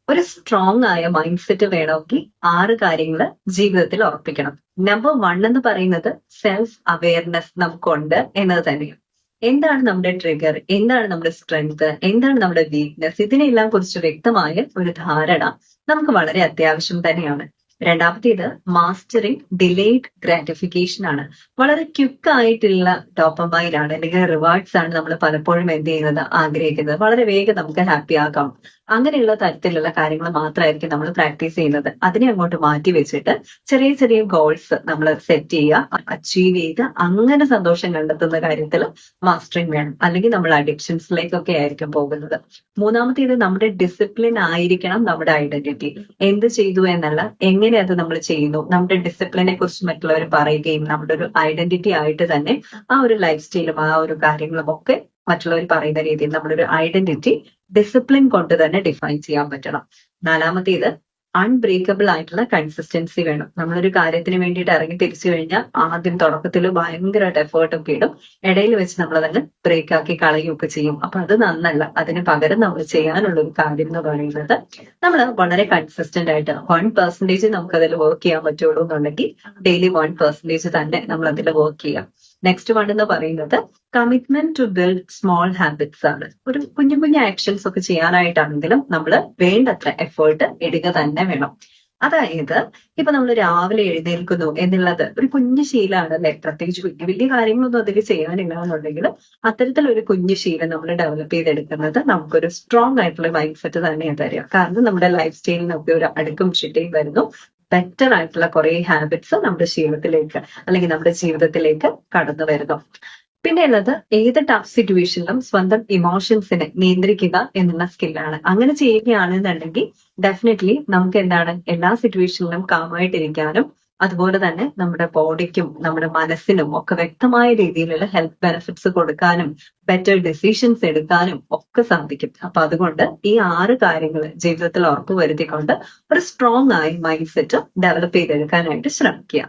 ഒരു സ്ട്രോങ് ആയ mind set വേണമെങ്കിൽ 6 കാര്യങ്ങൾ ജീവിതത്തിൽ ഉറപ്പിക്കണം. നമ്പർ 1 എന്ന് പറയുന്നത് സെൽഫ് അവയർനെസ് നമുക്കുണ്ട് എന്നത് തന്നെയാണ്. എന്താണ് നമ്മുടെ ട്രിഗർ, എന്താണ് നമ്മുടെ സ്ട്രെങ്ത്, എന്താണ് നമ്മുടെ വീക്ക്നെസ്, ഇതിനെല്ലാം കുറിച്ച് വ്യക്തമായ ഒരു ധാരണ നമുക്ക് വളരെ അത്യാവശ്യം തന്നെയാണ്. രണ്ടാമത്തേത് മാസ്റ്ററിങ് ഡിലേഡ് ഗ്രാറ്റിഫിക്കേഷൻ ആണ്. വളരെ ക്വിക്ക് ആയിട്ടുള്ള ഡോപ്പമൈൻ ആണ്, അല്ലെങ്കിൽ റിവാർഡ്സ് ആണ് നമ്മൾ പലപ്പോഴും എന്ത് ചെയ്യുന്നത്, ആഗ്രഹിക്കുന്നത്. വളരെ വേഗം നമുക്ക് ഹാപ്പി ആക്കാം, അങ്ങനെയുള്ള തരത്തിലുള്ള കാര്യങ്ങൾ മാത്രമായിരിക്കും നമ്മൾ പ്രാക്ടീസ് ചെയ്യുന്നത്. അതിനെ അങ്ങോട്ട് മാറ്റി വെച്ചിട്ട് ചെറിയ ചെറിയ ഗോൾസ് നമ്മൾ സെറ്റ് ചെയ്യുക, അച്ചീവ് ചെയ്ത് അങ്ങനെ സന്തോഷം കണ്ടെത്തുന്ന കാര്യത്തിൽ മാസ്റ്ററിങ് വേണം. അല്ലെങ്കിൽ നമ്മൾ അഡിക്ഷൻസിലേക്കൊക്കെ ആയിരിക്കും പോകുന്നത്. മൂന്നാമത്തേത് നമ്മുടെ ഡിസിപ്ലിൻ ആയിരിക്കണം നമ്മുടെ ഐഡന്റിറ്റി. എന്ത് ചെയ്തു എന്നല്ല, എങ്ങനെ അത് നമ്മൾ ചെയ്യുന്നു, നമ്മുടെ ഡിസിപ്ലിനെ കുറിച്ച് മറ്റുള്ളവർ പറയുകയും നമ്മുടെ ഒരു ഐഡന്റിറ്റി ആയിട്ട് തന്നെ ആ ഒരു ലൈഫ് സ്റ്റൈലും ആ ഒരു കാര്യങ്ങളും ഒക്കെ മറ്റുള്ളവർ പറയുന്ന രീതിയിൽ നമ്മുടെ ഒരു ഐഡന്റിറ്റി ഡിസിപ്ലിൻ കൊണ്ട് തന്നെ ഡിഫൈൻ ചെയ്യാൻ പറ്റണം. നാലാമത്തേത് അൺബ്രേക്കബിൾ ആയിട്ടുള്ള കൺസിസ്റ്റൻസി വേണം. നമ്മളൊരു കാര്യത്തിന് വേണ്ടിയിട്ട് ഇറങ്ങി തിരിച്ചു കഴിഞ്ഞാൽ ആദ്യം തുടക്കത്തിൽ ഭയങ്കരമായിട്ട് എഫേർട്ട് ഒക്കെ ഇടും, ഇടയിൽ വെച്ച് നമ്മൾ അതങ്ങ് ബ്രേക്ക് ആക്കി കളയുകയൊക്കെ ചെയ്യും. അപ്പൊ അത് നന്നല്ല. അതിന് പകരം നമ്മൾ ചെയ്യാനുള്ള ഒരു കാര്യം എന്ന് പറയുന്നത്, നമ്മൾ വളരെ കൺസിസ്റ്റന്റ് ആയിട്ട് 1% നമുക്ക് അതിൽ വർക്ക് ചെയ്യാൻ പറ്റുള്ളൂ എന്നുണ്ടെങ്കിൽ ഡെയിലി 1% തന്നെ നമ്മൾ അതിൽ വർക്ക് ചെയ്യാം. നെക്സ്റ്റ് 1 എന്ന് പറയുന്നത് commitment to build small habits ആണ്. ഒരു കുഞ്ഞു കുഞ്ഞു ആക്ഷൻസ് ഒക്കെ ചെയ്യാനായിട്ടാണെങ്കിലും നമ്മൾ വേണ്ടത്ര എഫേർട്ട് ഇടുക തന്നെ വേണം. അതായത് ഇപ്പൊ നമ്മൾ രാവിലെ എഴുന്നേൽക്കുന്നു എന്നുള്ളത് ഒരു കുഞ്ഞു ശീലമാണ് അല്ലെ. പ്രത്യേകിച്ച് വലിയ വലിയ കാര്യങ്ങളൊന്നും അതിൽ ചെയ്യാനില്ല എന്നുണ്ടെങ്കിൽ അത്തരത്തിലൊരു കുഞ്ഞു ശീലം നമ്മൾ ഡെവലപ്പ് ചെയ്തെടുക്കുന്നത് നമുക്കൊരു സ്ട്രോങ് ആയിട്ടുള്ള മൈൻഡ് സെറ്റ് തന്നെയാണ് തരിക. കാരണം നമ്മുടെ ലൈഫ് സ്റ്റൈലിനൊക്കെ ഒരു അടുക്കും ചിട്ടയും വരുന്നു. ബെറ്റർ ആയിട്ടുള്ള കുറെ ഹാബിറ്റ്സ് നമ്മുടെ ശീലത്തിലേക്ക് അല്ലെങ്കിൽ നമ്മുടെ ജീവിതത്തിലേക്ക് കടന്നു വരുന്നു. പിന്നെ ഉള്ളത് ഏത് ടഫ് സിറ്റുവേഷനിലും സ്വന്തം ഇമോഷൻസിനെ നിയന്ത്രിക്കുക എന്നുള്ള സ്കില്ലാണ്. അങ്ങനെ ചെയ്യുകയാണെന്നുണ്ടെങ്കിൽ ഡെഫിനറ്റ്ലി നമുക്ക് എന്താണ്, എല്ലാ സിറ്റുവേഷനിലും കാമായിട്ടിരിക്കാനും അതുപോലെ തന്നെ നമ്മുടെ ബോഡിക്കും നമ്മുടെ മനസ്സിനും ഒക്കെ വ്യക്തമായ രീതിയിലുള്ള ഹെൽത്ത് ബെനിഫിറ്റ്സ് കൊടുക്കാനും ബെറ്റർ ഡിസിഷൻസ് എടുക്കാനും ഒക്കെ സാധിക്കും. അപ്പൊ അതുകൊണ്ട് ഈ 6 കാര്യങ്ങൾ ജീവിതത്തിൽ ഉറപ്പുവരുത്തിക്കൊണ്ട് ഒരു സ്ട്രോങ് ആയ മൈൻഡ് സെറ്റ് ഡെവലപ്പ് ചെയ്തെടുക്കാനായിട്ട് ശ്രമിക്കുക.